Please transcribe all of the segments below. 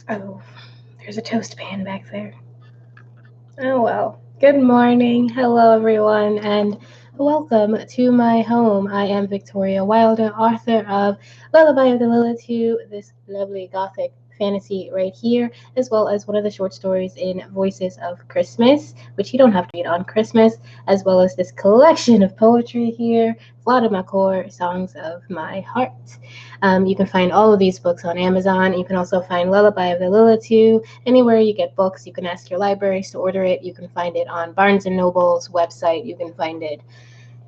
Oh, there's a toast pan back there. Oh well. Good morning. Hello, everyone, and welcome to my home. I am Victoria Wilder, author of Lullaby of the Lilitude, this lovely gothic fantasy right here, as well as one of the short stories in Voices of Christmas, which you don't have to read on Christmas, as well as this collection of poetry here, Flauta Macor, Songs of My Heart. You can find all of these books on Amazon. You can also find Lullaby of the Lilitude anywhere you get books. You can ask your libraries to order it. You can find it on Barnes and Noble's website. You can find it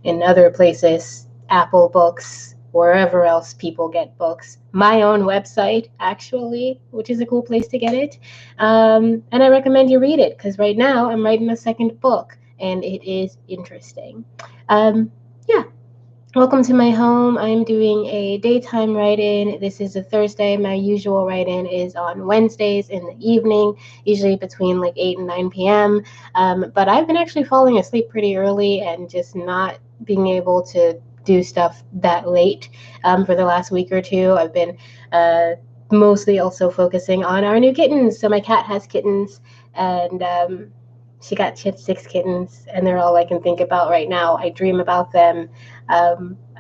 in other places, Apple Books, wherever else people get books. My own website, actually, which is a cool place to get it. And I recommend you read it because right now I'm writing a second book and it is interesting. Yeah. Welcome to my home. I'm doing a daytime write-in. This is a Thursday. My usual write-in is on Wednesdays in the evening, usually between like 8 and 9 p.m. But I've been actually falling asleep pretty early and just not being able to do stuff that late for the last week or two. I've been mostly also focusing on our new kittens. So my cat has kittens, and she got 6 kittens, and they're all I can think about right now. I dream about them.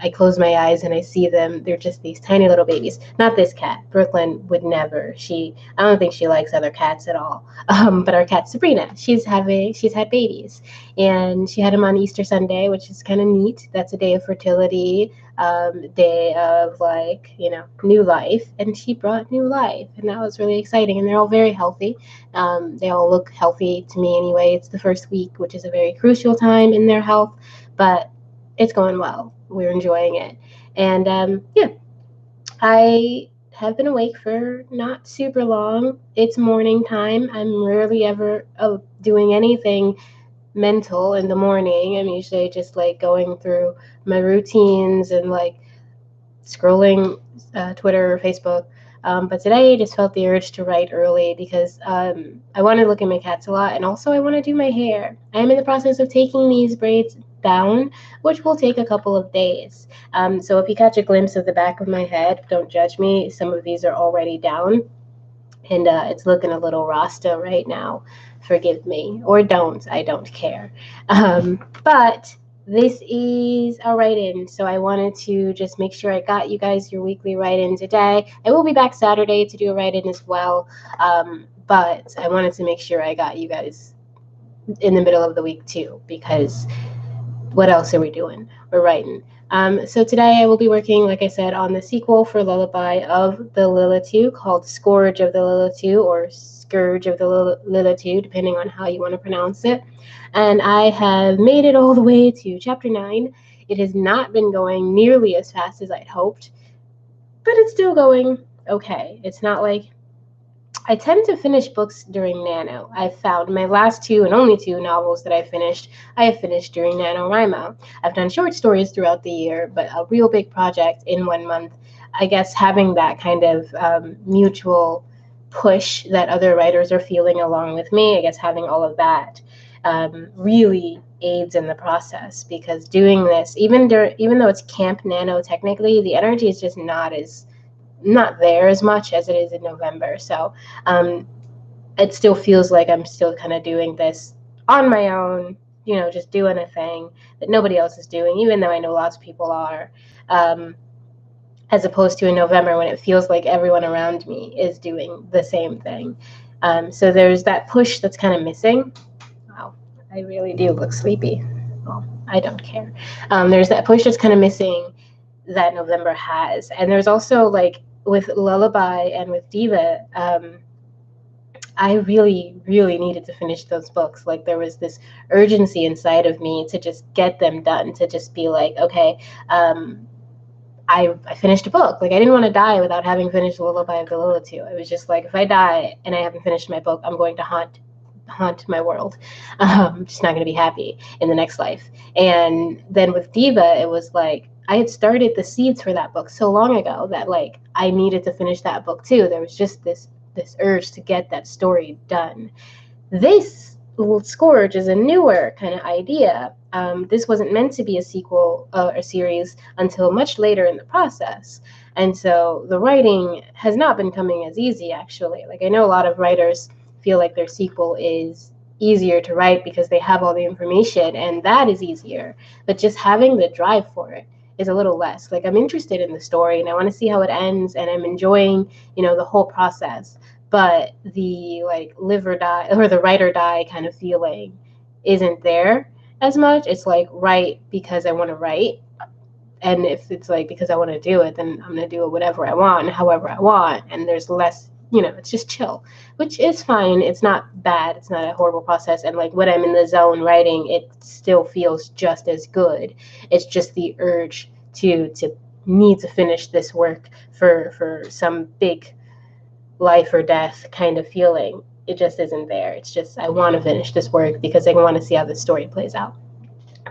I close my eyes and I see them. They're just these tiny little babies. Not this cat. Brooklyn would never. I don't think she likes other cats at all. But our cat Sabrina, she's had babies, and she had them on Easter Sunday, which is kind of neat. That's a day of fertility, day of new life, and she brought new life, and that was really exciting. And they're all very healthy. They all look healthy to me anyway. It's the first week, which is a very crucial time in their health, but it's going well. We're enjoying it. And yeah, I have been awake for not super long. It's morning time. I'm rarely ever doing anything mental in the morning. I'm usually just like going through my routines and like scrolling Twitter or Facebook. But today I just felt the urge to write early because I want to look at my cats a lot, and also I want to do my hair. I am in the process of taking these braids down, which will take a couple of days. So if you catch a glimpse of the back of my head, don't judge me. Some of these are already down, and it's looking a little Rasta right now. Forgive me, or don't. I don't care. But this is a write-in, so I wanted to just make sure I got you guys your weekly write-in today. I will be back Saturday to do a write-in as well, but I wanted to make sure I got you guys in the middle of the week too, because what else are we doing? We're writing. So today I will be working, like I said, on the sequel for Lullaby of the Lilitude called Scourge of the Lilitude, or Scourge of the Lilitude, depending on how you want to pronounce it. And I have made it all the way to chapter 9. It has not been going nearly as fast as I'd hoped, but it's still going okay. It's not like I tend to finish books during Nano. I've found my last 2 and only 2 novels that I have finished during NaNoWriMo. I've done short stories throughout the year, but a real big project in 1 month, I guess having that kind of mutual push that other writers are feeling along with me, I guess having all of that really aids in the process, because doing this, even though it's Camp Nano technically, the energy is just not there as much as it is in November. So it still feels like I'm still kind of doing this on my own, just doing a thing that nobody else is doing, even though I know lots of people are, as opposed to in November when it feels like everyone around me is doing the same thing. So there's that push that's kind of missing. Wow, I really do look sleepy. Well, I don't care. There's that push that's kind of missing that November has. And there's also, like, with Lullaby and with Diva, I really, really needed to finish those books. Like, there was this urgency inside of me to just get them done, to just be like, okay, I finished a book. Like, I didn't want to die without having finished Lullaby of the Lilitude. I was just like, if I die and I haven't finished my book, I'm going to haunt my world. I'm just not going to be happy in the next life. And then with Diva, it was like, I had started the seeds for that book so long ago that, like, I needed to finish that book too. There was just this urge to get that story done. This Scourge is a newer kind of idea. This wasn't meant to be a sequel or a series until much later in the process. And so the writing has not been coming as easy, actually. Like, I know a lot of writers feel like their sequel is easier to write because they have all the information, and that is easier. But just having the drive for it is a little less. Like, I'm interested in the story and I want to see how it ends, and I'm enjoying, the whole process. But the like live or die, or the write or die kind of feeling isn't there as much. It's like write because I want to write. And if it's like because I want to do it, then I'm going to do it whatever I want, however I want. And there's less, it's just chill, which is fine. It's not bad. It's not a horrible process. And like when I'm in the zone writing, it still feels just as good. It's just the urge to need to finish this work for some big life or death kind of feeling. It just isn't there. It's just I want to finish this work because I want to see how the story plays out.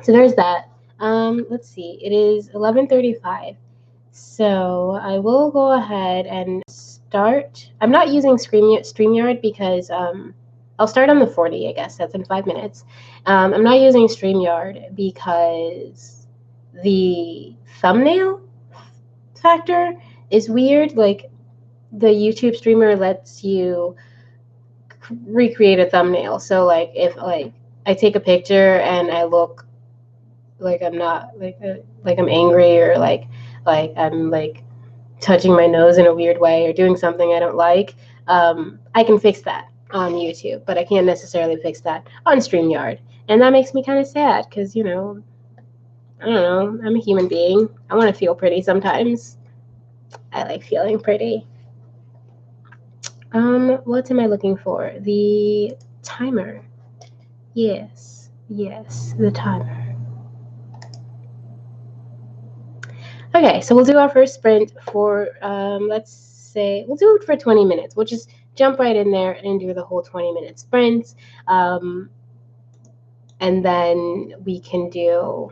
So there's that. Let's see. It is 11:35. So I will go ahead and start. I'm not using StreamYard because I'll start on the 40, I guess. That's in 5 minutes. I'm not using StreamYard because the thumbnail factor is weird. Like, the YouTube streamer lets you recreate a thumbnail. So like if like I take a picture and I look like I'm not like I'm angry, or like I'm like touching my nose in a weird way or doing something I don't like, I can fix that on YouTube, but I can't necessarily fix that on StreamYard. And that makes me kind of sad because, I don't know, I'm a human being. I want to feel pretty sometimes. I like feeling pretty. What am I looking for? The timer. Yes, the timer. Okay, so we'll do our first sprint for, let's say, we'll do it for 20 minutes. We'll just jump right in there and do the whole 20-minute sprint. And then we can do,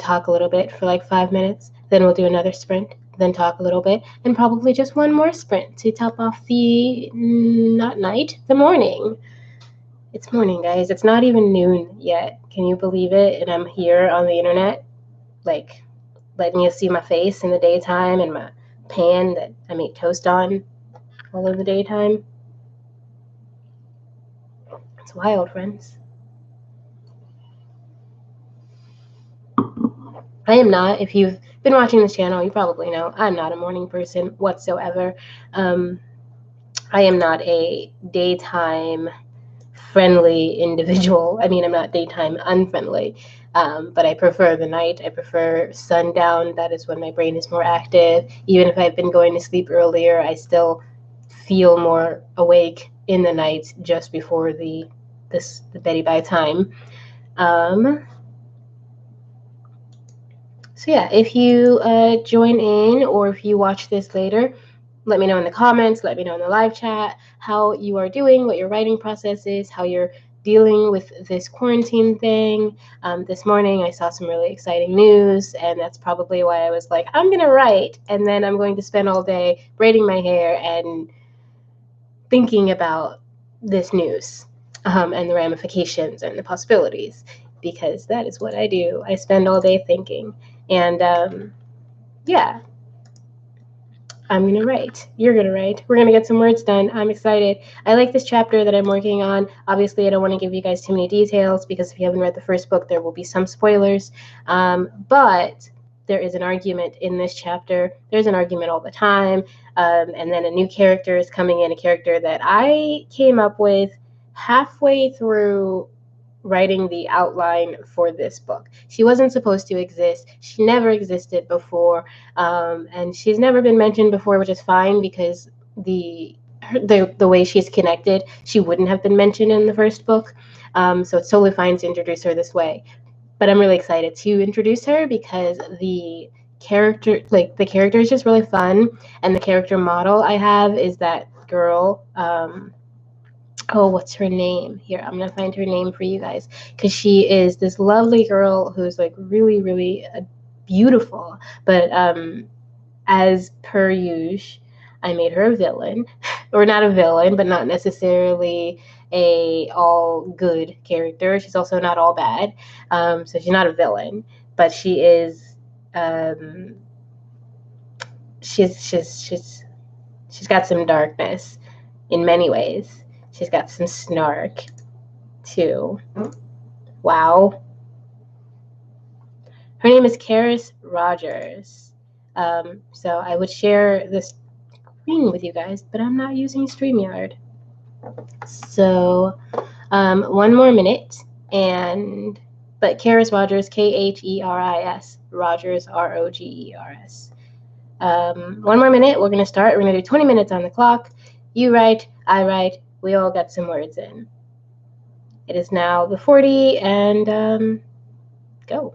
talk a little bit for like 5 minutes. Then we'll do another sprint, then talk a little bit, and probably just one more sprint to top off the, not night, the morning. It's morning, guys. It's not even noon yet. Can you believe it? And I'm here on the internet, like, letting you see my face in the daytime and my pan that I make toast on all in the daytime. It's wild, friends. I am not. If you've been watching this channel, you probably know I'm not a morning person whatsoever. I am not a daytime friendly individual. I mean, I'm not daytime unfriendly, but I prefer the night. I prefer sundown. That is when my brain is more active. Even if I've been going to sleep earlier, I still feel more awake in the night just before the Betty Bye time. So yeah, if you join in, or if you watch this later, let me know in the comments, let me know in the live chat how you are doing, what your writing process is, how you're dealing with this quarantine thing. This morning I saw some really exciting news, and that's probably why I was like, I'm going to write, and then I'm going to spend all day braiding my hair and thinking about this news and the ramifications and the possibilities, because that is what I do. I spend all day thinking. And yeah, I'm going to write. You're going to write. We're going to get some words done. I'm excited. I like this chapter that I'm working on. Obviously, I don't want to give you guys too many details because if you haven't read the first book, there will be some spoilers. But there is an argument in this chapter. There's an argument all the time. And then a new character is coming in, a character that I came up with halfway through writing the outline for this book. She wasn't supposed to exist. She never existed before, and she's never been mentioned before, which is fine because the way she's connected, she wouldn't have been mentioned in the first book. So it's totally fine to introduce her this way. But I'm really excited to introduce her because the character is just really fun, and the character model I have is that girl. What's her name? Here, I'm gonna find her name for you guys, because she is this lovely girl who's like really, really beautiful. But as per usual, I made her a villain, or not a villain, but not necessarily a all good character. She's also not all bad. So she's not a villain, but she is. She's got some darkness in many ways. She's got some snark too. Wow. Her name is Karis Rogers. So I would share this screen with you guys, but I'm not using StreamYard. So one more minute, but Karis Rogers, Kheris, Rogers, Rogers. One more minute, we're going to start. We're going to do 20 minutes on the clock. You write, I write, we all got some words in. It is now the 40, and go.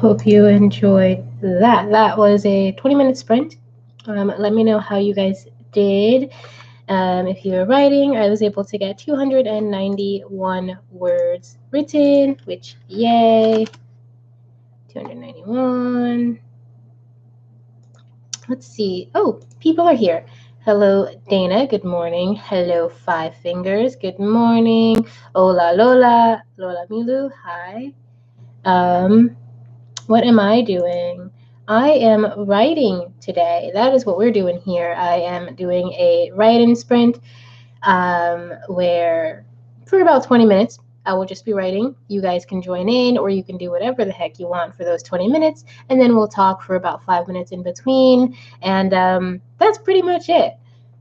Hope you enjoyed that. That was a 20-minute sprint. Let me know how you guys did. If you were writing, I was able to get 291 words written, which, yay. 291. Let's see. Oh, people are here. Hello, Dana. Good morning. Hello, Five Fingers. Good morning. Hola, Lola. Lola Milu. Hi. What am I doing? I am writing today. That is what we're doing here. I am doing a write-in sprint where for about 20 minutes, I will just be writing. You guys can join in or you can do whatever the heck you want for those 20 minutes. And then we'll talk for about 5 minutes in between. And that's pretty much it.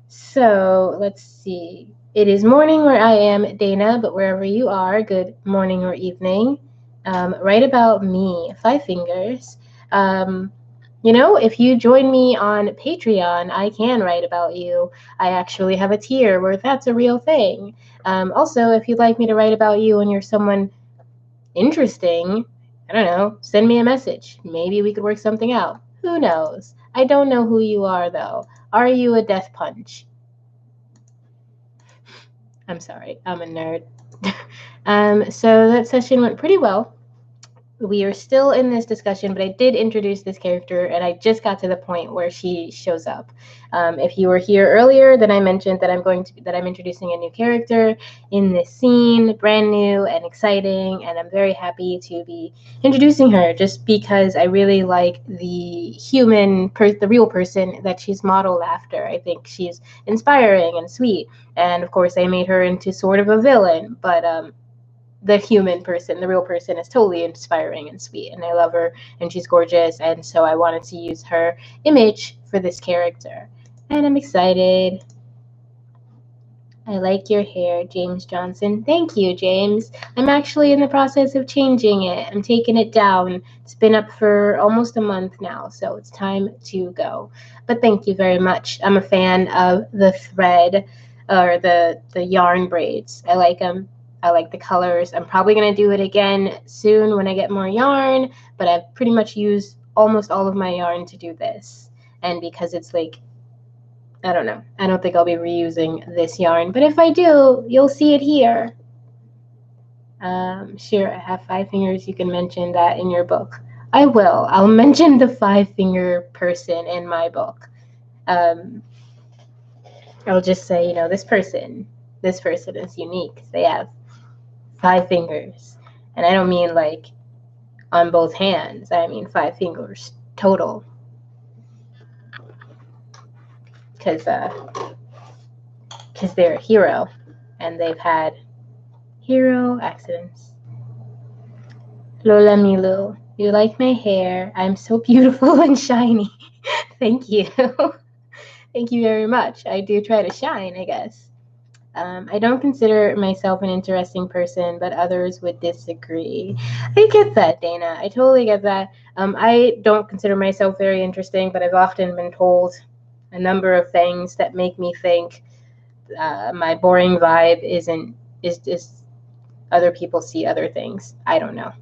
So let's see. It is morning where I am, Dana, but wherever you are, good morning or evening. Write about me, Five Fingers. If you join me on Patreon, I can write about you. I actually have a tier where that's a real thing. Also, if you'd like me to write about you and you're someone interesting, I don't know, send me a message. Maybe we could work something out. Who knows? I don't know who you are, though. Are you a death punch? I'm sorry, I'm a nerd. So that session went pretty well. We are still in this discussion, but I did introduce this character, and I just got to the point where she shows up. If you were here earlier, then I mentioned that I'm introducing a new character in this scene, brand new and exciting, and I'm very happy to be introducing her just because I really like the the real person that she's modeled after. I think she's inspiring and sweet, and of course I made her into sort of a villain, but the human person, the real person, is totally inspiring and sweet, and I love her, and she's gorgeous, and so I wanted to use her image for this character, and I'm excited. I like your hair, James Johnson. Thank you, James. I'm actually in the process of changing it. I'm taking it down. It's been up for almost a month now, so it's time to go. But thank you very much. I'm a fan of the thread or the yarn braids. I like them. I like the colors. I'm probably going to do it again soon when I get more yarn, but I've pretty much used almost all of my yarn to do this. And because it's like, I don't know, I don't think I'll be reusing this yarn, but if I do, you'll see it here. Sure, I have Five Fingers. You can mention that in your book. I will. I'll mention the Five-Finger person in my book. I'll just say, this person is unique. They have 5 fingers, and I don't mean like on both hands. I mean 5 fingers total, because they're a hero, and they've had hero accidents. Lola Milu, you like my hair? I'm so beautiful and shiny. Thank you. Thank you very much. I do try to shine, I guess. I don't consider myself an interesting person, but others would disagree. I get that, Dana. I totally get that. I don't consider myself very interesting, but I've often been told a number of things that make me think my boring vibe is other people see other things. I don't know.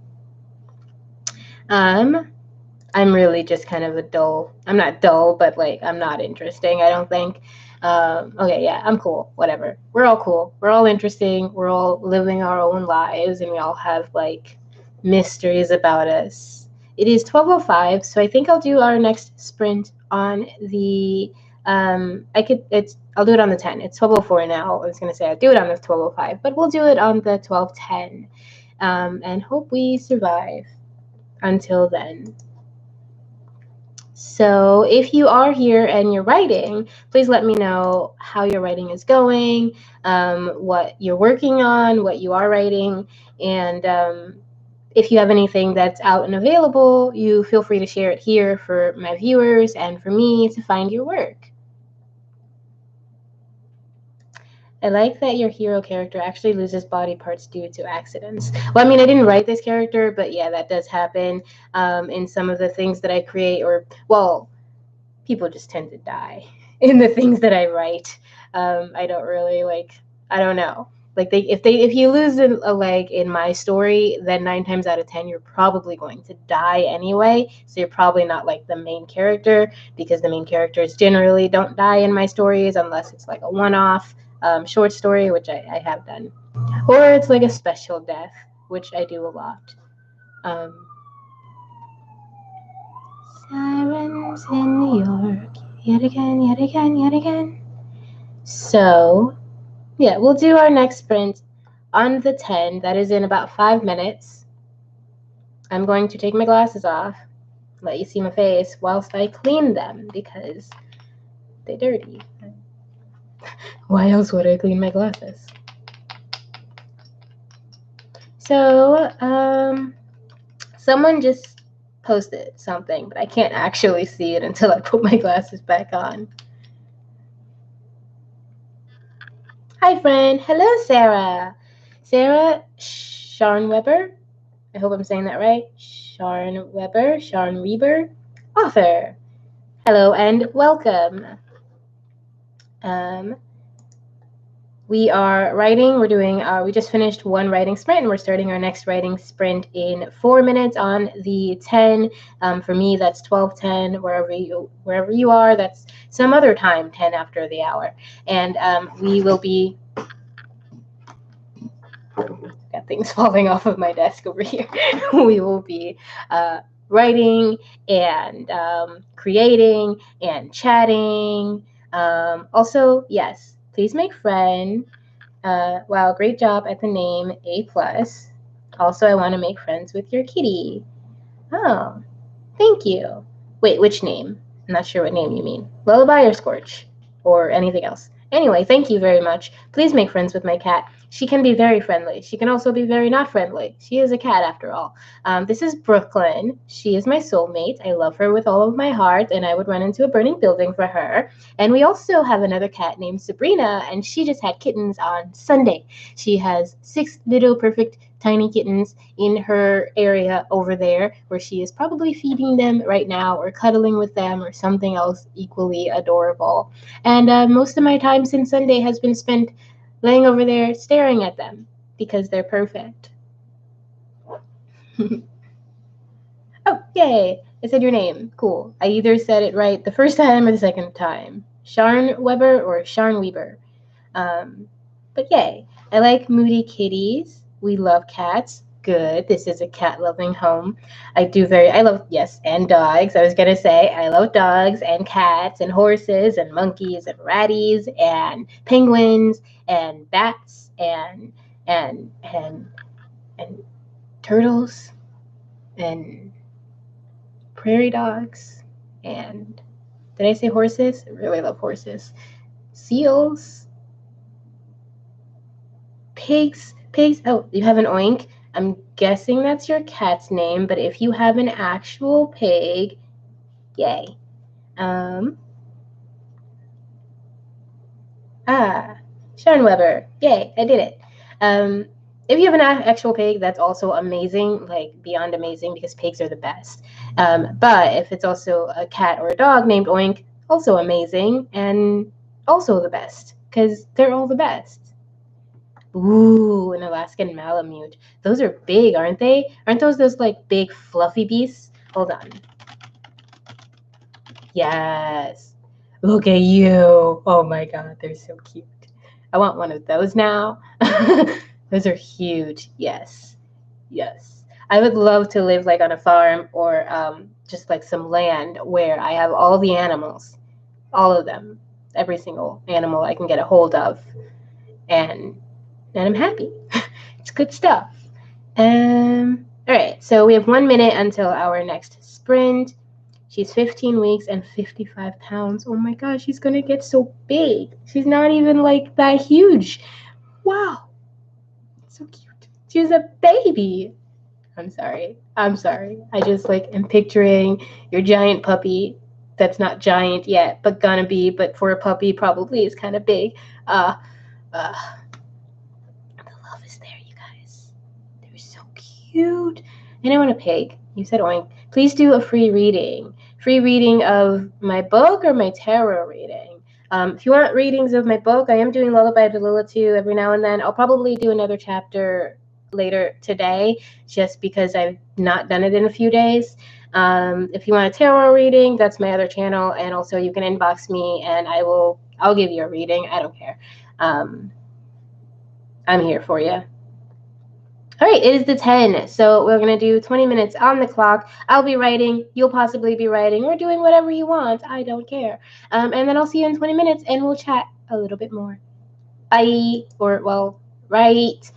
I'm really just kind of a dull. I'm not dull, but like I'm not interesting, I don't think. Okay, yeah, I'm cool. Whatever. We're all cool. We're all interesting. We're all living our own lives, and we all have like mysteries about us. It is 12:05, so I think I'll do our next sprint on the. I'll do it on the 10. It's 12:04 now. I was gonna say I'll do it on the 12:05, but we'll do it on the 12:10, and hope we survive until then. So if you are here and you're writing, please let me know how your writing is going, what you're working on, what you are writing, and if you have anything that's out and available, you feel free to share it here for my viewers and for me to find your work. I like that your hero character actually loses body parts due to accidents. Well, I mean, I didn't write this character, but yeah, that does happen in some of the things that I create, people just tend to die in the things that I write. I don't really I don't know. Like if you lose a leg in my story, then 9 times out of 10 you're probably going to die anyway. So you're probably not like the main character, because the main characters generally don't die in my stories unless it's like a one-off short story, which I have done, or it's like a special death, which I do a lot. Sirens in New York, yet again, yet again, yet again. So yeah, we'll do our next sprint on the 10. That is in about 5 minutes. I'm going to take my glasses off, let you see my face whilst I clean them because they're dirty. Why else would I clean my glasses? So, someone just posted something, but I can't actually see it until I put my glasses back on. Hi, friend. Hello, Sarah. Sarah Scharnweber. I hope I'm saying that right. Scharnweber, author. Hello and welcome. We are writing. We just finished one writing sprint, and we're starting our next writing sprint in 4 minutes on the 10. For me, that's 12:10. Wherever you are, that's some other time, 10 after the hour. And we will be. Got things falling off of my desk over here. We will be writing and creating and chatting. Also, yes, please make friend. Wow, great job at the name, A+. Also, I want to make friends with your kitty. Oh, thank you. Wait, which name? I'm not sure what name you mean. Lullaby or Scorch? Or anything else? Anyway, thank you very much. Please make friends with my cat. She can be very friendly. She can also be very not friendly. She is a cat after all. This is Brooklyn. She is my soulmate. I love her with all of my heart, and I would run into a burning building for her. And we also have another cat named Sabrina, and she just had kittens on Sunday. She has 6 little perfect tiny kittens in her area over there, where she is probably feeding them right now or cuddling with them or something else equally adorable. And most of my time since Sunday has been spent laying over there staring at them because they're perfect. Oh, yay! I said your name. Cool. I either said it right the first time or the second time. Scharnweber or Scharnweber. But yay. I like moody kitties. We love cats. Good. This is a cat-loving home. I love, yes, and dogs. I was going to say, I love dogs and cats and horses and monkeys and ratties and penguins and bats and turtles and prairie dogs. And did I say horses? I really love horses. Seals. Pigs. Oh, you have an oink. I'm guessing that's your cat's name, but if you have an actual pig, yay. Sean Weber, yay, I did it. If you have an actual pig, that's also amazing, like beyond amazing, because pigs are the best. But if it's also a cat or a dog named Oink, also amazing and also the best, because they're all the best. Ooh, an Alaskan Malamute. Those are big, aren't they? Aren't those like big fluffy beasts? Hold on. Yes. Look at you. Oh my god, they're so cute. I want one of those now. Those are huge. Yes. Yes. I would love to live like on a farm or just like some land where I have all the animals, all of them, every single animal I can get a hold of, and I'm happy. It's good stuff. All right, so we have 1 minute until our next sprint. She's 15 weeks and 55 pounds. Oh my gosh, she's gonna get so big. She's not even like that huge. Wow, so cute. She's a baby. I'm sorry. I just like am picturing your giant puppy that's not giant yet, but gonna be, but for a puppy probably is kind of big. The love is there, you guys. They're so cute. And I want a pig. You said oink. Please do a free reading. Free reading of my book or my tarot reading? If you want readings of my book, I am doing Lullaby to Lilith every now and then. I'll probably do another chapter later today, just because I've not done it in a few days. If you want a tarot reading, that's my other channel, and also you can inbox me and I'll give you a reading. I don't care. I'm here for you. All right, it is the 10, so we're going to do 20 minutes on the clock. I'll be writing, you'll possibly be writing, or doing whatever you want. I don't care. And then I'll see you in 20 minutes, and we'll chat a little bit more. Bye, or, well, right.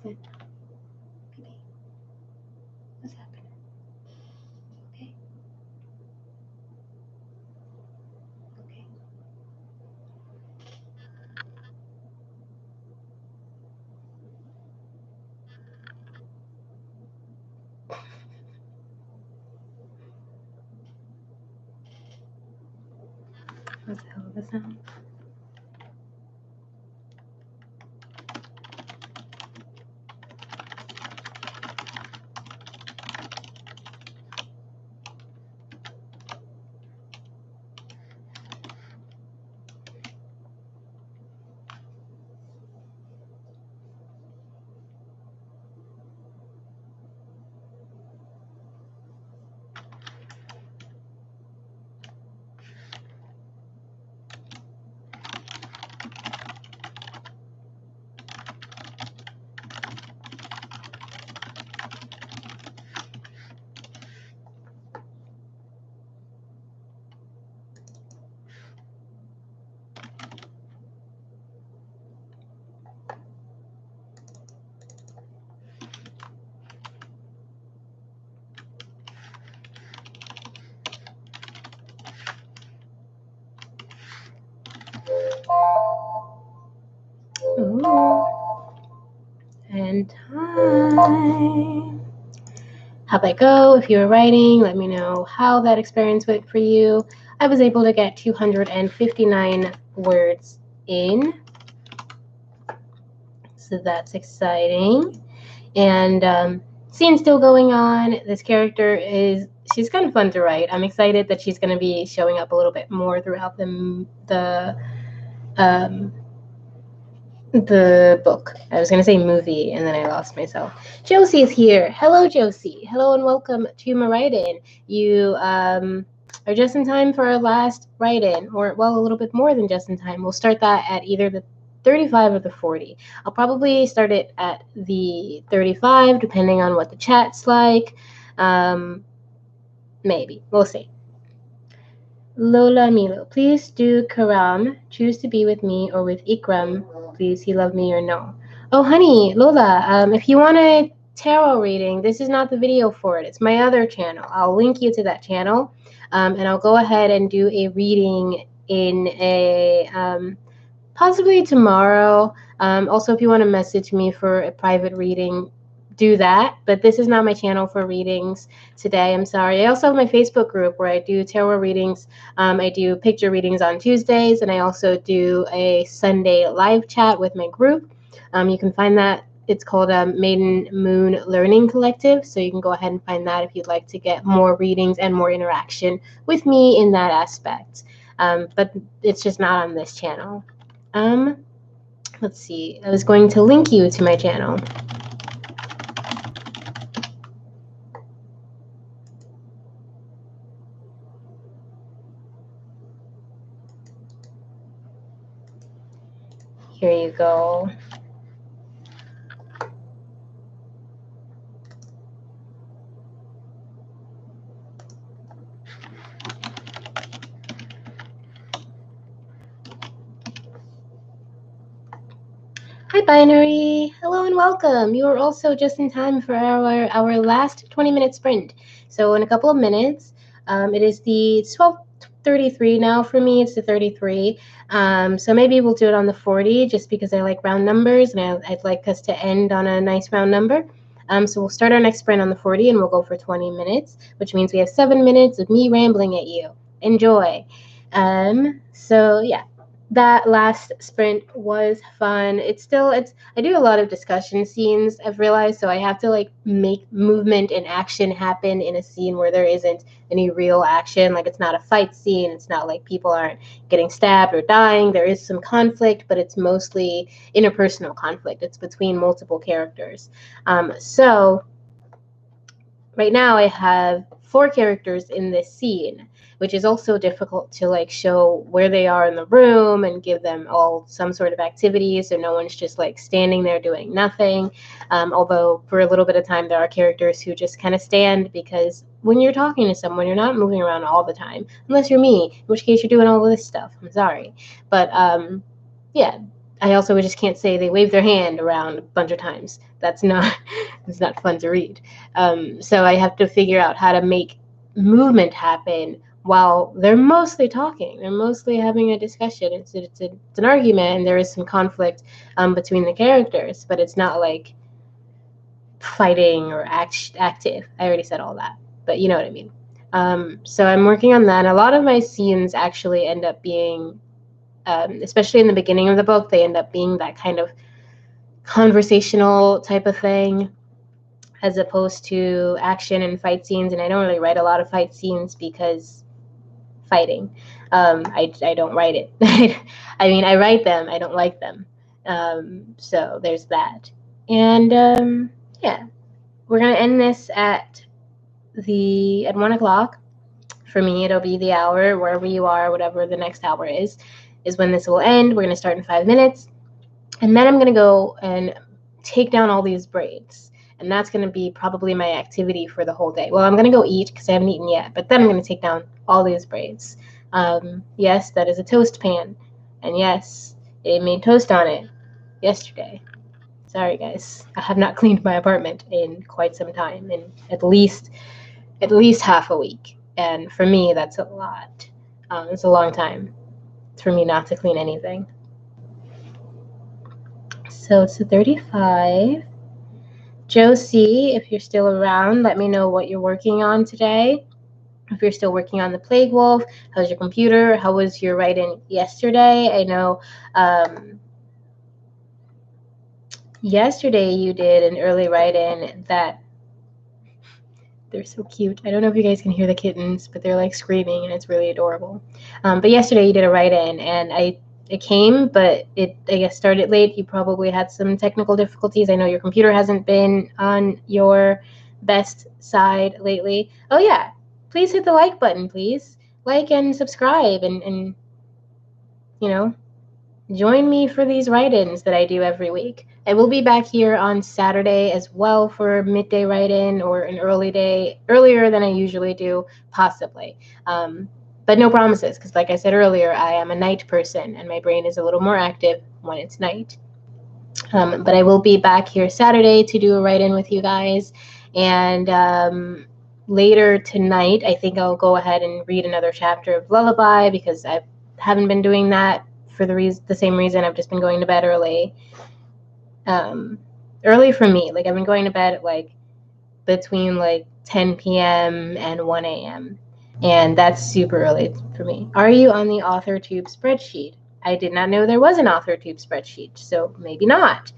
Baby, what's happening? Okay, okay. What's the hell of a sound? in time. How'd that go? If you were writing, let me know how that experience went for you. I was able to get 259 words in, so that's exciting. And scene still going on. This character she's kind of fun to write. I'm excited that she's going to be showing up a little bit more throughout the book. I was going to say movie, and then I lost myself. Josie is here. Hello, Josie. Hello, and welcome to my write-in. You are just in time for our last write-in, or, well, a little bit more than just in time. We'll start that at either the 35 or the 40. I'll probably start it at the 35, depending on what the chat's like. Maybe. We'll see. Lola Milo, please do Karam choose to be with me or with Ikram? Please, he love me or no? Oh, honey, Lola, if you want a tarot reading, this is not the video for it. It's my other channel. I'll link you to that channel, and I'll go ahead and do a reading in a possibly tomorrow. Also, if you want to message me for a private reading, do that. But this is not my channel for readings today. I'm sorry. I also have my Facebook group where I do tarot readings. I do picture readings on Tuesdays, and I also do a Sunday live chat with my group. You can find that. It's called Maiden Moon Learning Collective. So you can go ahead and find that if you'd like to get more readings and more interaction with me in that aspect. But it's just not on this channel. Let's see. I was going to link you to my channel. Here you go. Hi, Binary. Hello and welcome. You are also just in time for our last 20-minute sprint. So in a couple of minutes, it is the 12:33 now for me. It's the 33. So maybe we'll do it on the 40 just because I like round numbers, and I'd like us to end on a nice round number. So we'll start our next sprint on the 40, and we'll go for 20 minutes, which means we have 7 minutes of me rambling at you. Enjoy. So yeah. That last sprint was fun. I do a lot of discussion scenes, I've realized, so I have to like make movement and action happen in a scene where there isn't any real action. Like, it's not a fight scene. It's not like people aren't getting stabbed or dying. There is some conflict, but it's mostly interpersonal conflict. It's between multiple characters. So right now I have 4 characters in this scene, which is also difficult to like show where they are in the room and give them all some sort of activity, so no one's just like standing there doing nothing. Although for a little bit of time there are characters who just kind of stand, because when you're talking to someone, you're not moving around all the time, unless you're me, in which case you're doing all of this stuff. I'm sorry. But yeah, I also just can't say they wave their hand around a bunch of times. That's not it's not fun to read. So I have to figure out how to make movement happen while they're mostly talking. They're mostly having a discussion. It's an argument, and there is some conflict between the characters, but it's not like fighting or active. I already said all that, but you know what I mean. So I'm working on that. A lot of my scenes actually end up being, especially in the beginning of the book, they end up being that kind of conversational type of thing, as opposed to action and fight scenes. And I don't really write a lot of fight scenes because fighting. I don't write it. I mean, I write them. I don't like them. So there's that. And yeah, we're gonna end this at 1 o'clock. For me, it'll be the hour, wherever you are, whatever the next hour is when this will end. We're gonna start in 5 minutes, and then I'm gonna go and take down all these braids. And that's going to be probably my activity for the whole day. Well, I'm going to go eat because I haven't eaten yet, but then I'm going to take down all these braids. Yes, that is a toast pan. And yes, it made toast on it yesterday. Sorry, guys. I have not cleaned my apartment in quite some time, in at least half a week. And for me, that's a lot. It's a long time for me not to clean anything. So it's a 35. Josie, if you're still around, let me know what you're working on today. If you're still working on the Plague Wolf, how's your computer? How was your write-in yesterday? I know yesterday you did an early write-in that they're so cute. I don't know if you guys can hear the kittens, but they're like screaming and it's really adorable. But yesterday you did a write-in and it came, but it, I guess, started late. You probably had some technical difficulties. I know your computer hasn't been on your best side lately. Oh yeah, please hit the like button, please. Like and subscribe and you know, join me for these write-ins that I do every week. I will be back here on Saturday as well for a midday write-in or an early day, earlier than I usually do, possibly. But no promises, because like I said earlier, I am a night person and my brain is a little more active when it's night. But I will be back here Saturday to do a write-in with you guys. And later tonight, I think I'll go ahead and read another chapter of Lullaby because I haven't been doing that for the same reason. I've just been going to bed early. Early for me, like I've been going to bed at like between like 10 p.m. and 1 a.m. And that's super early for me. Are you on the AuthorTube spreadsheet? I did not know there was an AuthorTube spreadsheet, so maybe not.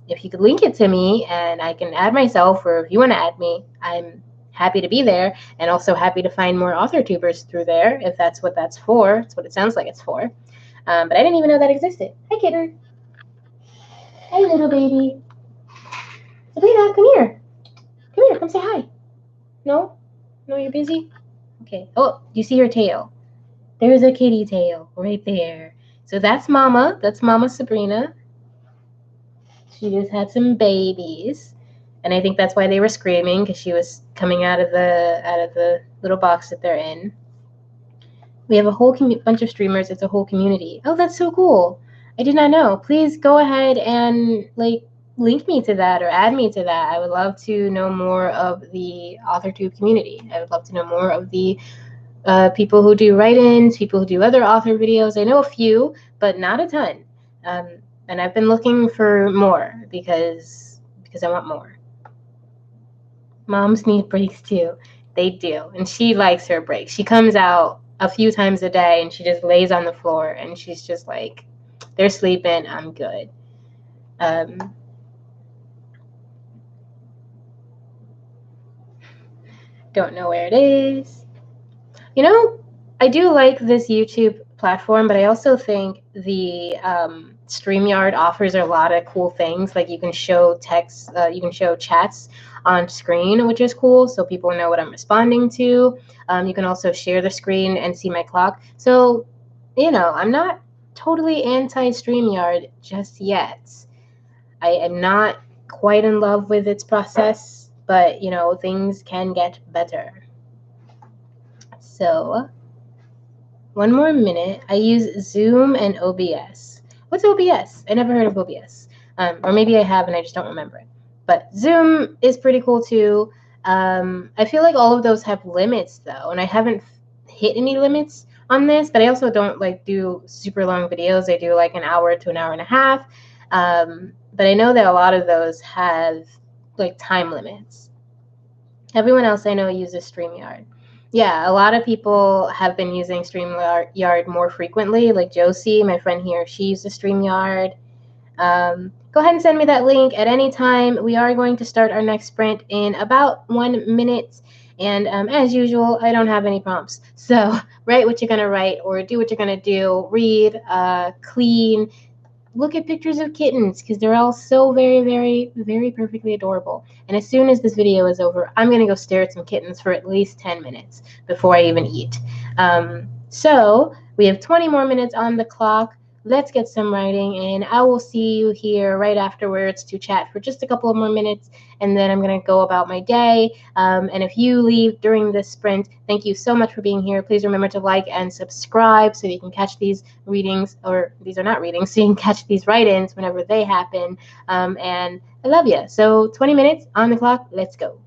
If you could link it to me and I can add myself, or if you want to add me, I'm happy to be there, and also happy to find more AuthorTubers through there if that's what that's for. That's what it sounds like it's for. But I didn't even know that existed. Hi, kitten. Hey, little baby. Sabrina, come here. Come here. Come say hi. No? No, you're busy? Okay. Oh, you see her tail. There's a kitty tail right there. So that's Mama. That's Mama Sabrina. She just had some babies. And I think that's why they were screaming, because she was coming out of the little box that they're in. We have a whole bunch of streamers. It's a whole community. Oh, that's so cool. I did not know. Please go ahead and link me to that or add me to that. I would love to know more of the AuthorTube community. I would love to know more of the people who do write-ins, people who do other author videos. I know a few, but not a ton. And I've been looking for more because I want more. Moms need breaks too. They do. And she likes her breaks. She comes out a few times a day and she just lays on the floor and she's just like, they're sleeping, I'm good. Don't know where it is. You know, I do like this YouTube platform, but I also think the StreamYard offers a lot of cool things. Like you can show text, you can show chats on screen, which is cool, so people know what I'm responding to. You can also share the screen and see my clock. So, you know, I'm not totally anti-StreamYard just yet. I am not quite in love with its process, but, you know, things can get better. So, one more minute. I use Zoom and OBS. What's OBS? I never heard of OBS. Or maybe I have and I just don't remember it. But Zoom is pretty cool too. I feel like all of those have limits though, and I haven't hit any limits on this, but I also don't do super long videos. I do like an hour to an hour and a half. But I know that a lot of those have time limits. Everyone else I know uses StreamYard. Yeah, a lot of people have been using StreamYard more frequently. Like Josie, my friend here, she uses StreamYard. Go ahead and send me that link at any time. We are going to start our next sprint in about 1 minute. And as usual, I don't have any prompts. So write what you're going to write or do what you're going to do. Read, clean, look at pictures of kittens because they're all so very, very, very perfectly adorable. And as soon as this video is over, I'm going to go stare at some kittens for at least 10 minutes before I even eat. So we have 20 more minutes on the clock. Let's get some writing, and I will see you here right afterwards to chat for just a couple of more minutes, and then I'm going to go about my day. And if you leave during this sprint, thank you so much for being here. Please remember to like and subscribe so you can catch these readings, or these are not readings, so you can catch these write-ins whenever they happen. And I love you. So 20 minutes on the clock. Let's go.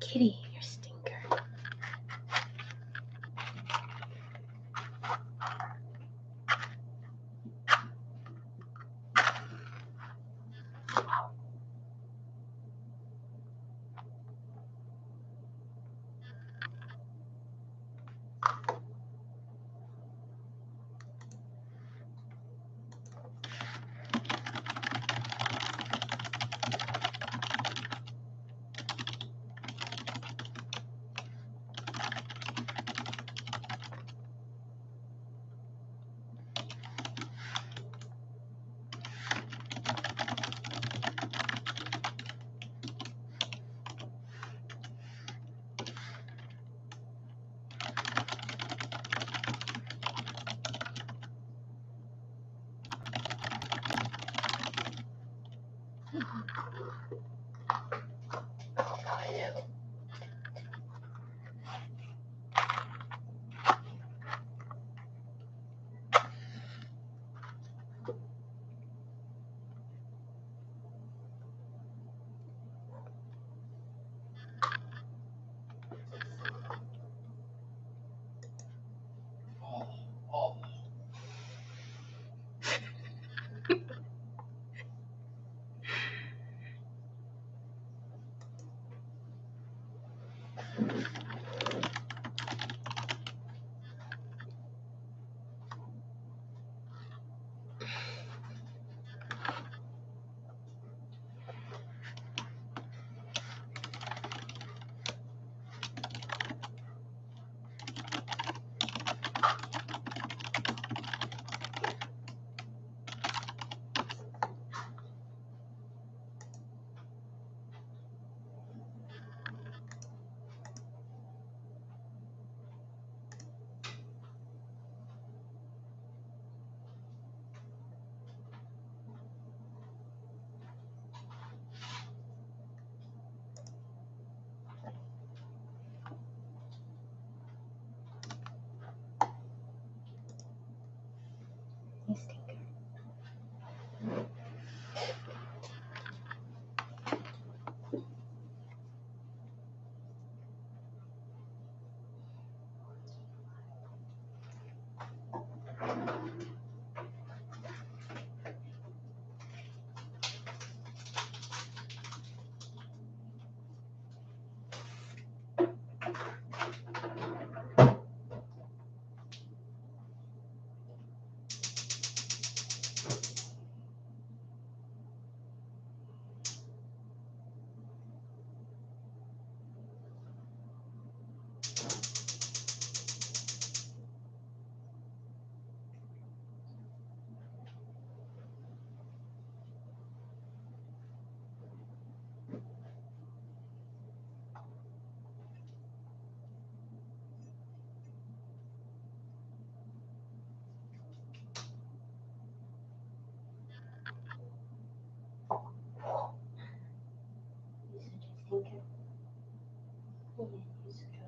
Kitty, you stinker. You stinker.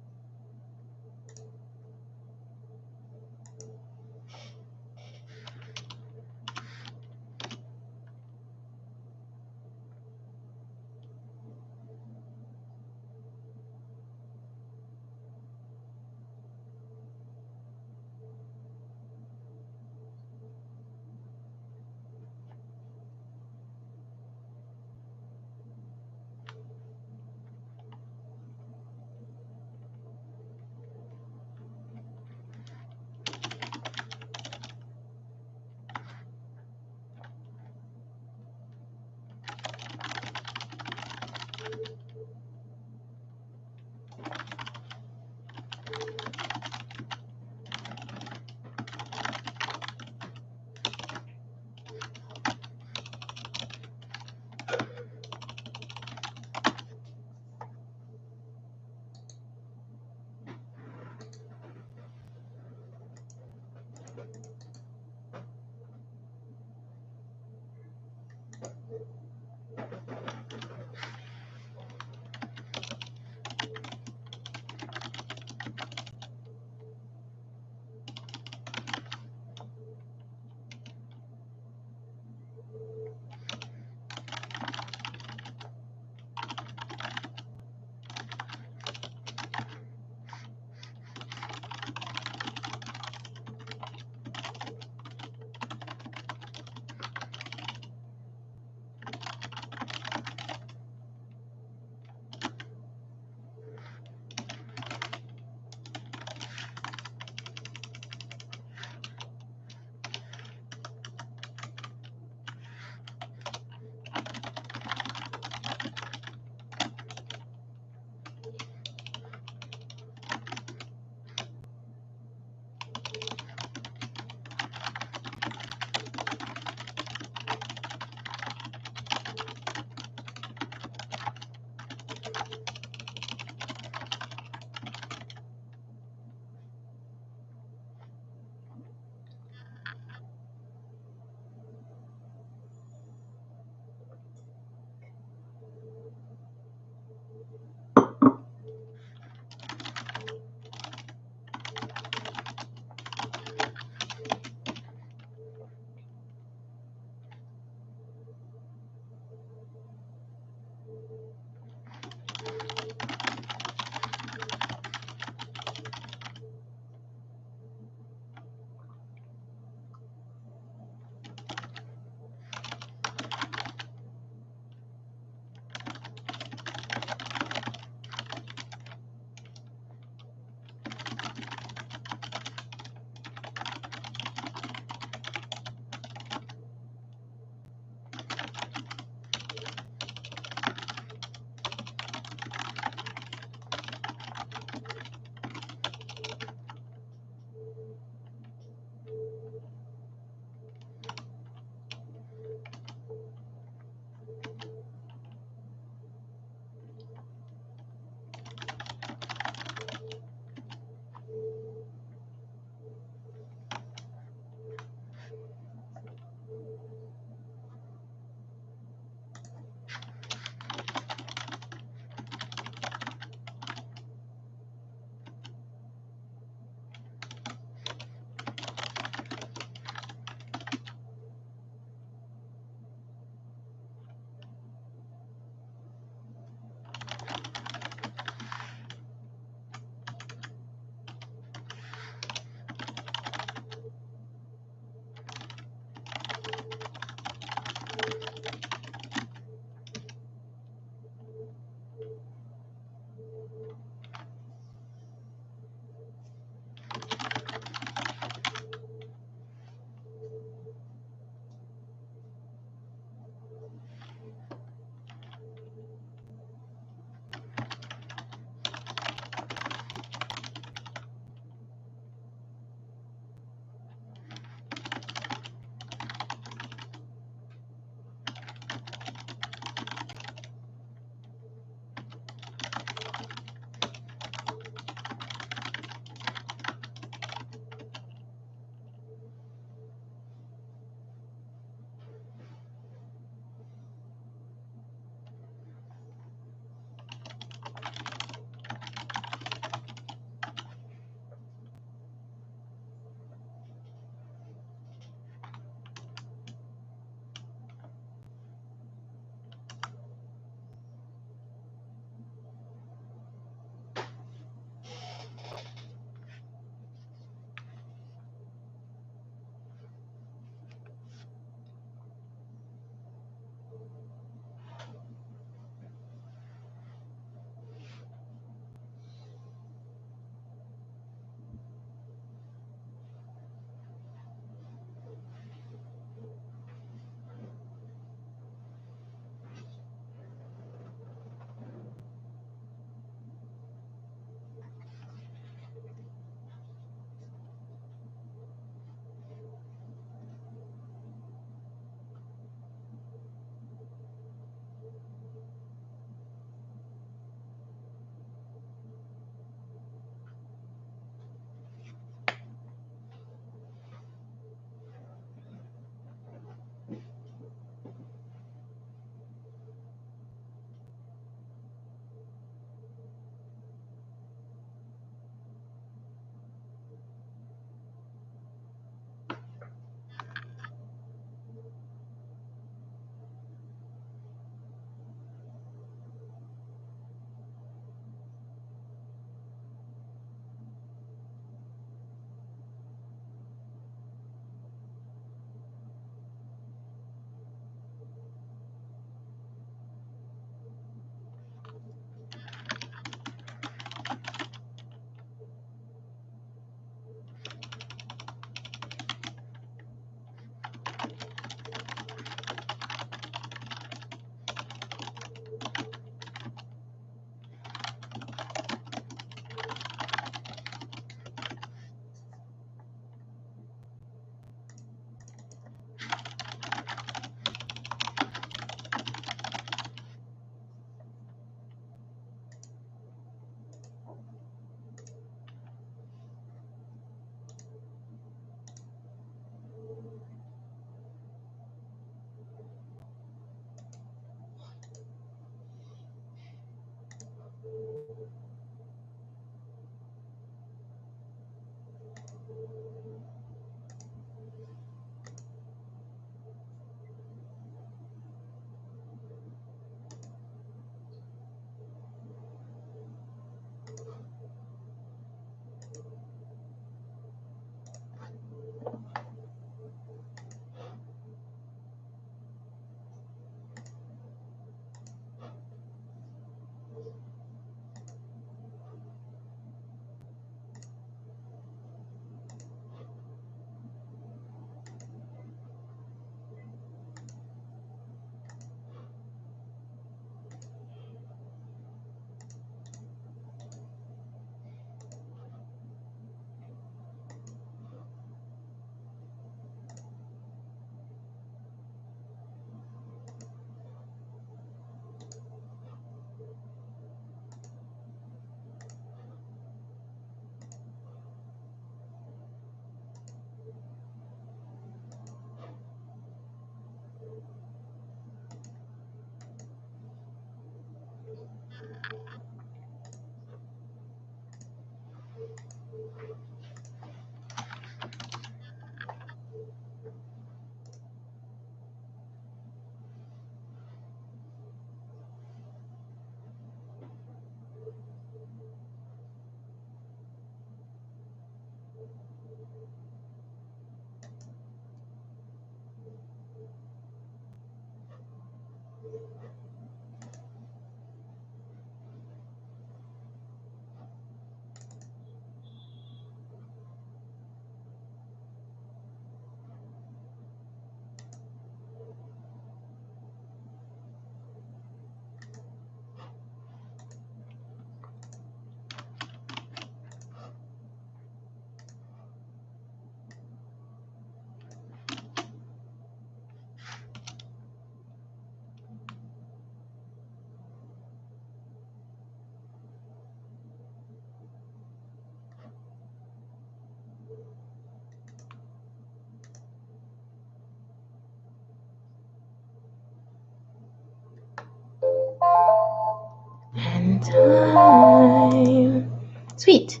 And time. Sweet.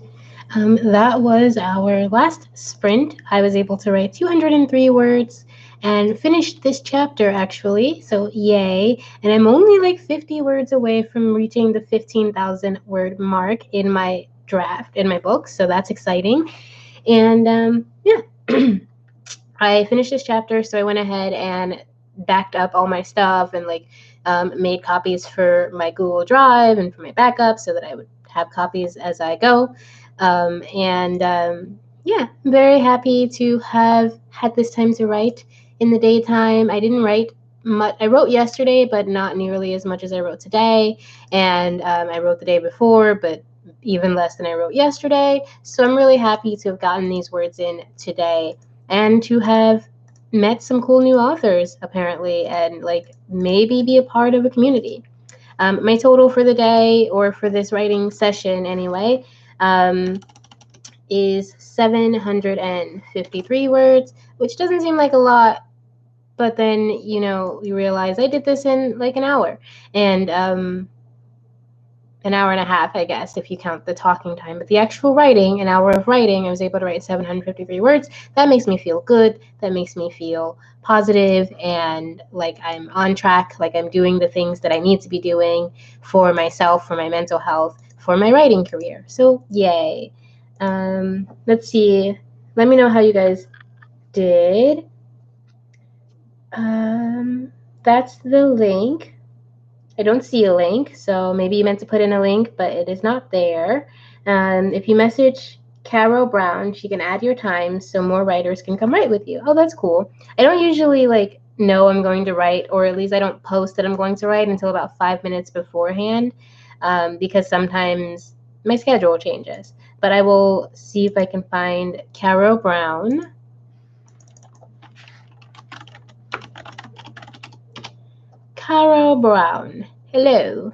That was our last sprint. I was able to write 203 words and finished this chapter actually, so yay. And I'm only like 50 words away from reaching the 15,000 word mark in my draft, in my book, so that's exciting. And yeah, I finished this chapter, so I went ahead and backed up all my stuff and made copies for my Google Drive and for my backup so that I would have copies as I go. Yeah, I'm very happy to have had this time to write in the daytime. I didn't write much. I wrote yesterday, but not nearly as much as I wrote today. And I wrote the day before, but even less than I wrote yesterday. So I'm really happy to have gotten these words in today and to have met some cool new authors apparently, and maybe be a part of a community. My total for the day, or for this writing session anyway, is 753 words, which doesn't seem like a lot, but then you realize I did this in like an hour, and an hour and a half, I guess, if you count the talking time. But the actual writing, an hour of writing, I was able to write 753 words. That makes me feel good. That makes me feel positive and like I'm on track, like I'm doing the things that I need to be doing for myself, for my mental health, for my writing career. So yay. Let's see. Let me know how you guys did. That's the link. I don't see a link, so maybe you meant to put in a link, but it is not there. If you message Carol Brown, she can add your times so more writers can come write with you. Oh, that's cool. I don't usually know I'm going to write, or at least I don't post that I'm going to write until about 5 minutes beforehand, because sometimes my schedule changes. But I will see if I can find Carol Brown. Carol Brown. Hello.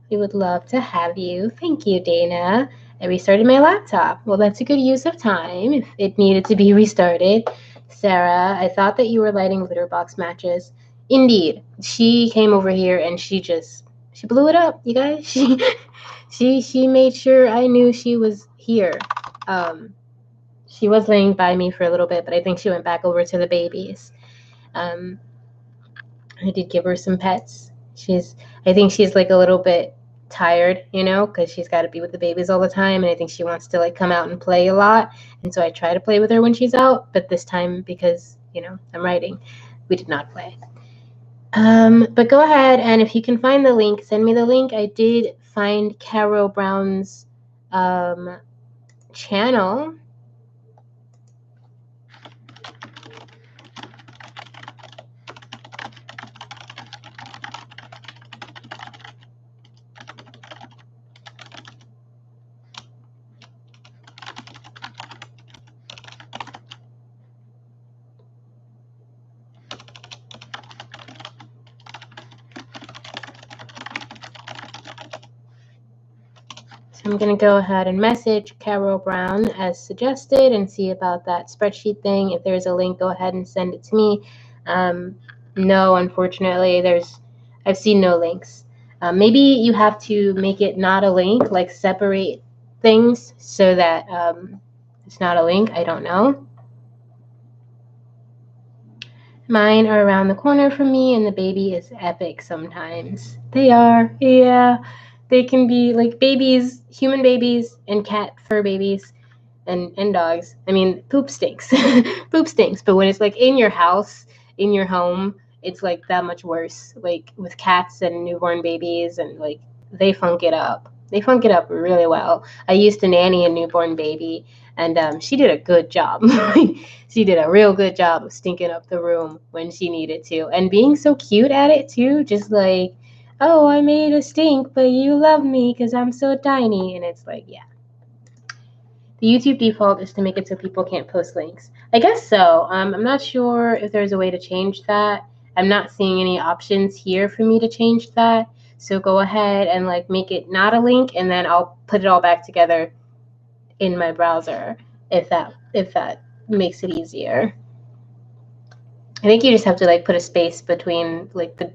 We would love to have you. Thank you, Dana. I restarted my laptop. Well, that's a good use of time if it needed to be restarted. Sarah, I thought that you were lighting litter box matches. Indeed. She came over here and she blew it up, you guys. She made sure I knew she was here. She was laying by me for a little bit, but I think she went back over to the babies. I did give her some pets. I think she's like a little bit tired, you know, because she's got to be with the babies all the time, and I think she wants to like come out and play a lot, and so I try to play with her when she's out, but this time, because, you know, I'm writing, we did not play. But go ahead, and if you can find the link, send me the link. I did find Caro Brown's channel. I'm going to go ahead and message Caro Brown as suggested and see about that spreadsheet thing. If there's a link, go ahead and send it to me. No, unfortunately, I've seen no links. Maybe you have to make it not a link, like separate things so that it's not a link. I don't know. Mine are around the corner from me, and the baby is epic sometimes. They are, yeah. They can be like babies, human babies, and cat fur babies, and dogs. I mean, poop stinks. Poop stinks. But when it's like in your house, in your home, it's like that much worse. Like with cats and newborn babies, and like they funk it up. They funk it up really well. I used to nanny a newborn baby, and she did a good job. She did a real good job of stinking up the room when she needed to, and being so cute at it too. Just like, oh, I made a stink, but you love me because I'm so tiny. And it's like, yeah. The YouTube default is to make it so people can't post links. I guess so. I'm not sure if there's a way to change that. I'm not seeing any options here for me to change that. So go ahead and like make it not a link, and then I'll put it all back together in my browser if that makes it easier. I think you just have to like put a space between like the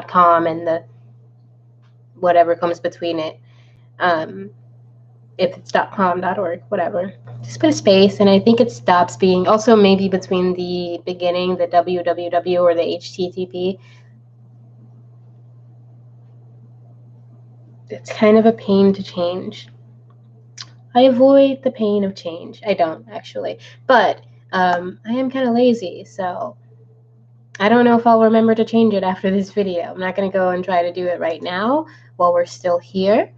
.com and the whatever comes between it. If it's .com, .org, whatever. Just put a space, and I think it stops being, also maybe between the beginning, the www or the http. It's kind of a pain to change. I avoid the pain of change. I don't, actually. But I am kind of lazy, so I don't know if I'll remember to change it after this video. I'm not going to go and try to do it right now while we're still here.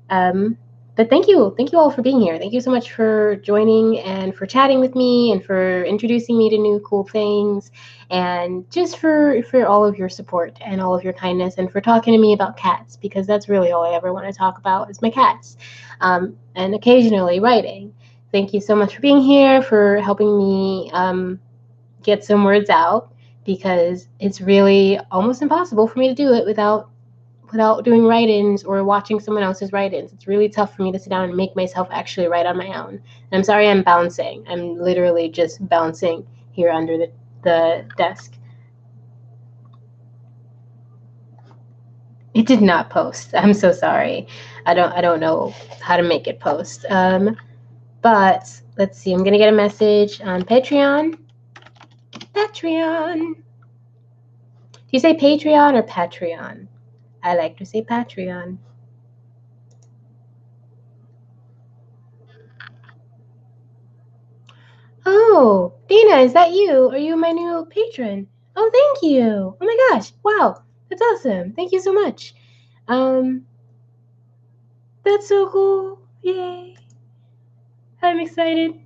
But thank you all for being here. Thank you so much for joining and for chatting with me and for introducing me to new cool things, and just for all of your support and all of your kindness, and for talking to me about cats, because that's really all I ever want to talk about is my cats, and occasionally writing. Thank you so much for being here, for helping me get some words out, because it's really almost impossible for me to do it without doing write-ins or watching someone else's write-ins. It's really tough for me to sit down and make myself actually write on my own. And I'm sorry I'm bouncing. I'm literally just bouncing here under the desk. It did not post. I'm so sorry. I don't know how to make it post. But let's see. I'm gonna get a message on Patreon. Patreon. Do you say Patreon or Patreon? I like to say Patreon. Oh, Dana, is that you? Are you my new patron? Oh, thank you. Oh my gosh. Wow. That's awesome. Thank you so much. That's so cool. Yay. I'm excited.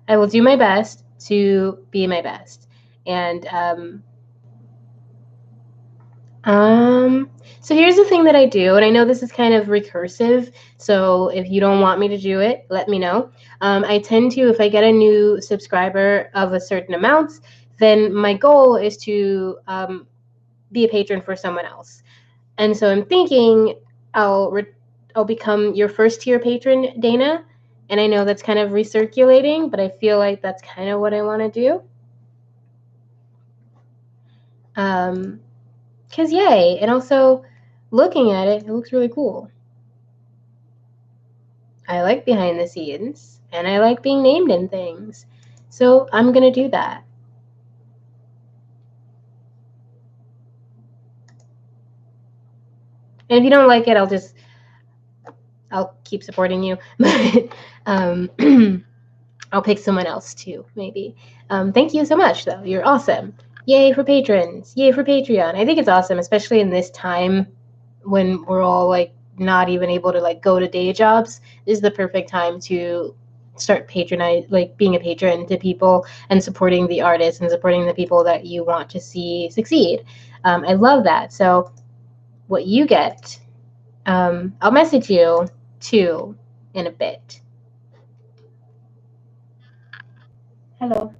I will do my best to be my best. And so here's the thing that I do, and I know this is kind of recursive, so if you don't want me to do it, let me know. I tend to, if I get a new subscriber of a certain amount, then my goal is to be a patron for someone else. And so I'm thinking I'll become your first tier patron, Dana. And I know that's kind of recirculating, but I feel like that's kind of what I want to do. Because yay. And also looking at it, it looks really cool. I like behind the scenes, and I like being named in things. So I'm going to do that. And if you don't like it, I'll just I'll keep supporting you. But I'll pick someone else too, maybe. Thank you so much, though. You're awesome. Yay for patrons. Yay for Patreon. I think it's awesome, especially in this time when we're all like not even able to like go to day jobs. This is the perfect time to start patronize, like being a patron to people and supporting the artists and supporting the people that you want to see succeed. I love that. So what you get, I'll message you too in a bit. Hello.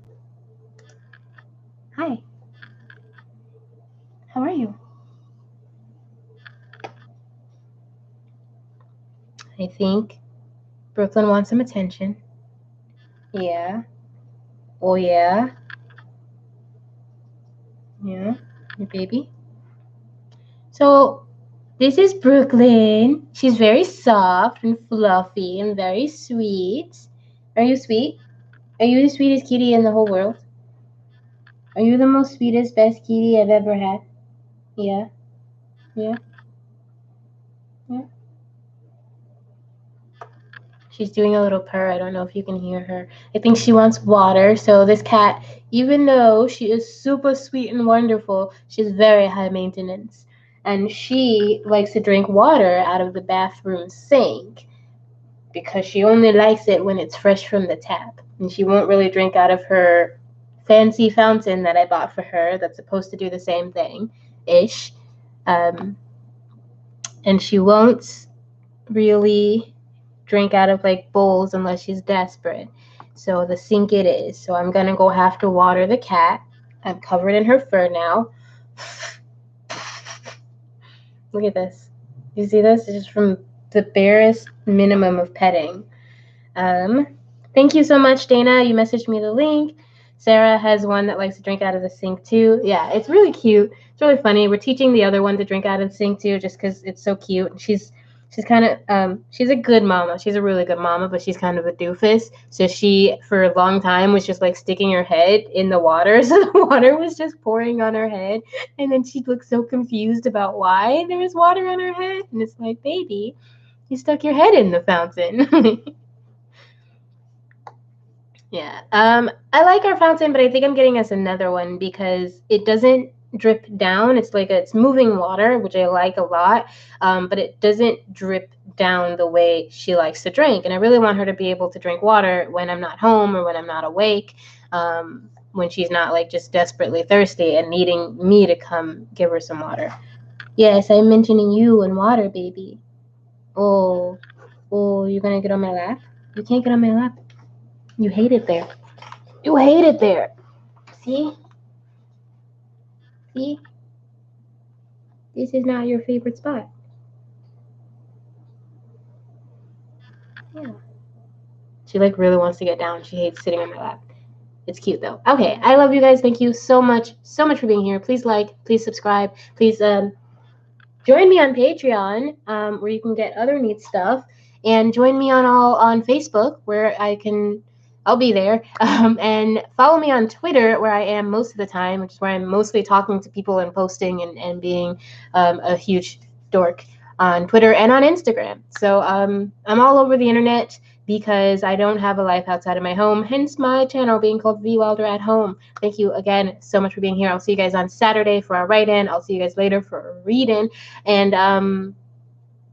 Hi. How are you? I think Brooklyn wants some attention. Yeah. Oh, yeah. Yeah. Your baby. So, this is Brooklyn. She's very soft and fluffy and very sweet. Are you sweet? Are you the sweetest kitty in the whole world? Are you the most sweetest, best kitty I've ever had? Yeah. Yeah. Yeah. She's doing a little purr. I don't know if you can hear her. I think she wants water. So this cat, even though she is super sweet and wonderful, she's very high maintenance. And she likes to drink water out of the bathroom sink because she only likes it when it's fresh from the tap. And she won't really drink out of her fancy fountain that I bought for her that's supposed to do the same thing ish. Um, and she won't really drink out of like bowls unless she's desperate. So the sink it is. So I'm gonna go have to water the cat. I'm covered in her fur now. Look at this. You see this? It's just from the barest minimum of petting. Thank you so much, Dana. You messaged me the link. Sarah has one that likes to drink out of the sink too. Yeah, it's really cute. It's really funny. We're teaching the other one to drink out of the sink too, just because it's so cute. She's kind of she's a good mama. She's a really good mama, but she's kind of a doofus. So she, for a long time, was just like sticking her head in the water, so the water was just pouring on her head, and then she looked so confused about why there was water on her head, and it's like, baby, you stuck your head in the fountain. Yeah. I like our fountain, but I think I'm getting us another one because it doesn't drip down. It's moving water, which I like a lot. But it doesn't drip down the way she likes to drink. And I really want her to be able to drink water when I'm not home or when I'm not awake. When she's not like just desperately thirsty and needing me to come give her some water. Yes, I'm mentioning you and water, baby. Oh, you're gonna get on my lap? You can't get on my lap. You hate it there. You hate it there. See? See? This is not your favorite spot. Yeah. She like really wants to get down. She hates sitting on my lap. It's cute though. Okay, I love you guys. Thank you so much for being here. Please like, please subscribe, please join me on Patreon, where you can get other neat stuff, and join me on Facebook where I'll be there. And follow me on Twitter where I am most of the time, which is where I'm mostly talking to people and posting and being a huge dork on Twitter and on Instagram. So I'm all over the internet because I don't have a life outside of my home, hence my channel being called V Wilder at Home. Thank you again so much for being here. I'll see you guys on Saturday for our write-in. I'll see you guys later for a read-in. And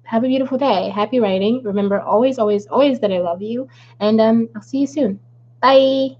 have a beautiful day. Happy writing. Remember always, always, always that I love you. And I'll see you soon. Bye.